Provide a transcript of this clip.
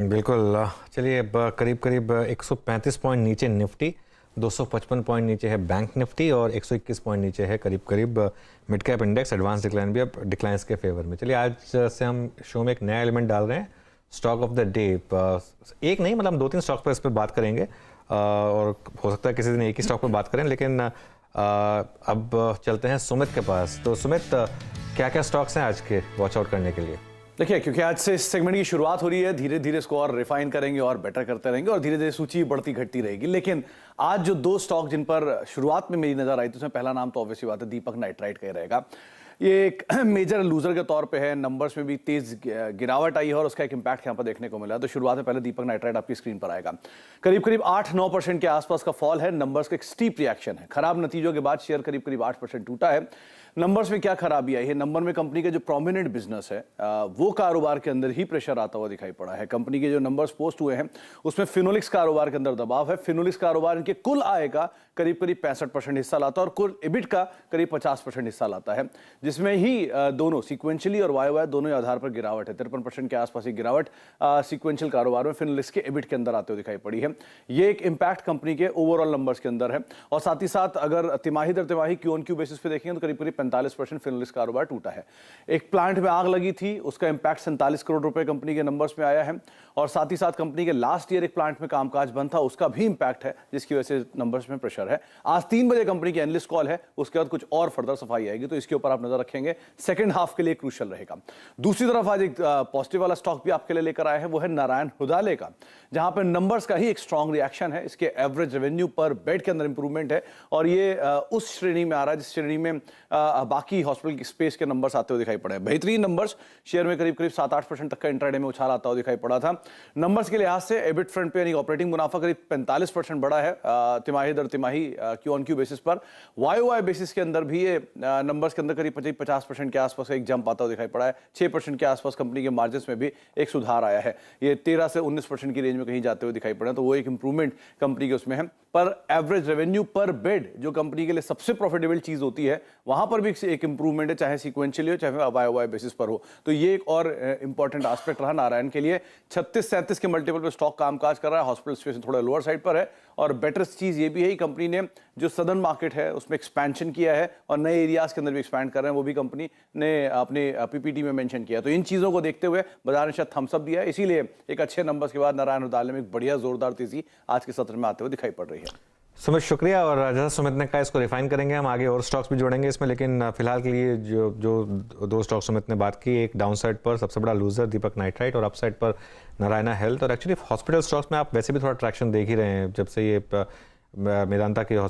बिल्कुल। चलिए अब करीब करीब 135 पॉइंट नीचे निफ्टी, 255 पॉइंट नीचे है बैंक निफ्टी और 121 पॉइंट नीचे है करीब करीब mid cap index. Advance decline भी अब डिक्लाइंस के फेवर में। चलिए आज से हम शो में एक नया एलिमेंट डाल रहे हैं, स्टॉक ऑफ द डे। एक नहीं, मतलब हम 2-3 स्टॉक पर इस पर बात करेंगे और हो सकता है किसी दिन एक ही स्टॉक पर बात करें, लेकिन अब चलते हैं सुमित के पास। तो सुमित, क्या क्या स्टॉक्स हैं आज के वॉच आउट करने के लिए? देखिए, क्योंकि आज से इस सेगमेंट की शुरुआत हो रही है, धीरे धीरे इसको और रिफाइन करेंगे और बेटर करते रहेंगे और धीरे धीरे सूची बढ़ती घटती रहेगी। लेकिन आज जो 2 स्टॉक जिन पर शुरुआत में मेरी नजर आई, तो उसमें पहला नाम तो ऑब्वियसली बात है दीपक नाइट्राइट का ही रहेगा। ये एक मेजर लूजर के तौर पे है, नंबर्स में भी तेज गिरावट आई है और उसका एक इंपैक्ट यहाँ पर देखने को मिला। तो शुरुआत में पहले दीपक नाइट्राइट आपकी स्क्रीन पर आएगा। करीब करीब 8-9% के आसपास का फॉल है। नंबर्स का एक स्टीप रिएक्शन है। खराब नतीजों के बाद शेयर करीब करीब 8% टूटा है। नंबर्स में क्या खराबी आई है? नंबर में कंपनी के जो प्रोमिनेंट बिजनेस है वो कारोबार के अंदर ही प्रेशर आता हुआ दिखाई पड़ा है। कंपनी के जो नंबर्स पोस्ट हुए हैं उसमें फिनोलिक्स कारोबार के अंदर दबाव है। फिनोलिक्स कारोबार इनके कुल आय का करीब करीब 65% हिस्सा लाता है और कुल एबिट का करीब 50% हिस्सा लाता है, जिसमें ही दोनों सीक्वेंशियली और वाई दोनों आधार पर गिरावट है। 53% के आसपास की गिरावट सीक्वेंशियल कारोबार में फिनोलिक्स के एबिट के अंदर आते हुए दिखाई पड़ी है। ये एक इंपैक्ट कंपनी के ओवरऑल नंबर्स के अंदर है। और साथ ही साथ अगर तिमाही दर तिमाही क्यू ऑन क्यू बेसिस पे देखेंगे तो करीब करीब 45% फिनोलिक्स कारोबार टूटा है। एक प्लांट में आग लगी थी, उसका इंपैक्ट 47 करोड़ रुपए कंपनी के नंबर्स में आया है। और साथ ही साथ कंपनी के लास्ट ईयर एक प्लांट में कामकाज बंद था, उसका भी इंपैक्ट है, जिसकी वजह से नंबर्स में प्रेशर है। आज 3 बजे कंपनी की एनालिस्ट कॉल है, उसके बाद कुछ और फर्दर सफाई आएगी, तो इसके ऊपर आप नजर रखेंगे। सेकंड हाफ के लिए क्रूशियल रहेगा। दूसरी तरफ आज एक पॉजिटिव वाला स्टॉक भी आपके लिए लेकर आए हैं, वो है नारायण हुदाले का, जहां पर नंबर्स का ही एक स्ट्रॉन्ग रिएक्शन है। इसके एवरेज रेवेन्यू पर बेड के अंदर इंप्रूवमेंट है और ये उस श्रेणी में आ रहा है जिस श्रेणी में बाकी हॉस्पिटल की स्पेस के नंबर्स आते हुए दिखाई पड़े हैं। बेहतरीन नंबर्स, शेयर में करीब करीब 7-8% तक का इंट्राडे में उछाल आता हुआ दिखाई पड़ा था। नंबर्स के लिहाज से एबिट फ्रंट पे यानी ऑपरेटिंग मुनाफा करीब 45% बढ़ा है तिमाही दर तिमाही क्यू ऑन क्यू बेसिस पर। वाई बेसिस के अंदर भी ये नंबर्स के अंदर करीब 50% के आसपास का एक जंप आता हुआ दिखाई पड़ा है। 6% के आसपास कंपनी के मार्जिन में भी एक सुधार आया है। ये 13 से 19% की रेंज में कहीं जाते हुए दिखाई पड़ा, तो वो एक इंप्रूवमेंट कंपनी के उसमें है। पर एवरेज रेवेन्यू पर बेड जो कंपनी के लिए सबसे प्रॉफिटेबल चीज होती है, वहां पर भी एक इंप्रूवमेंट है, चाहे सीक्वेंशियली हो चाहे वाई बेसिस पर हो। तो ये एक और इंपॉर्टेंट एस्पेक्ट रहा नारायण के लिए। 36-37 के मल्टीपल पर स्टॉक कामकाज कर रहा है, हॉस्पिटल स्पेस थोड़ा लोअर साइड पर है। और बेटर चीज ये भी है, कंपनी ने जो सदर्न मार्केट है उसमें एक्सपेंशन किया है और नए एरियाज के अंदर भी एक्सपैंड कर रहे हैं, वो भी कंपनी ने अपने पीपीटी में मेंशन किया। तो इन चीजों को देखते हुए बाजार ने शायद थम्स अप दिया है, इसीलिए एक अच्छे नंबर्स के बाद नारायण हुदाले में एक बढ़िया जोरदार तेजी आज के सत्र में आते हुए दिखाई पड़ रही है। सुमित, शुक्रिया। और जैसा सुमित ने कहा, इसको रिफाइन करेंगे हम आगे, और स्टॉक्स भी जोड़ेंगे इसमें, लेकिन फिलहाल के लिए जो 2 स्टॉक सुमित ने बात की, एक डाउन साइड पर सबसे बड़ा लूजर दीपक नाइट्राइट और अपसाइड पर नारायणा हेल्थ। और एक्चुअली हॉस्पिटल स्टॉक्स में आप वैसे भी थोड़ा ट्रैक्शन देख ही रहे हैं जब से ये मेदांता के हॉस्पिटल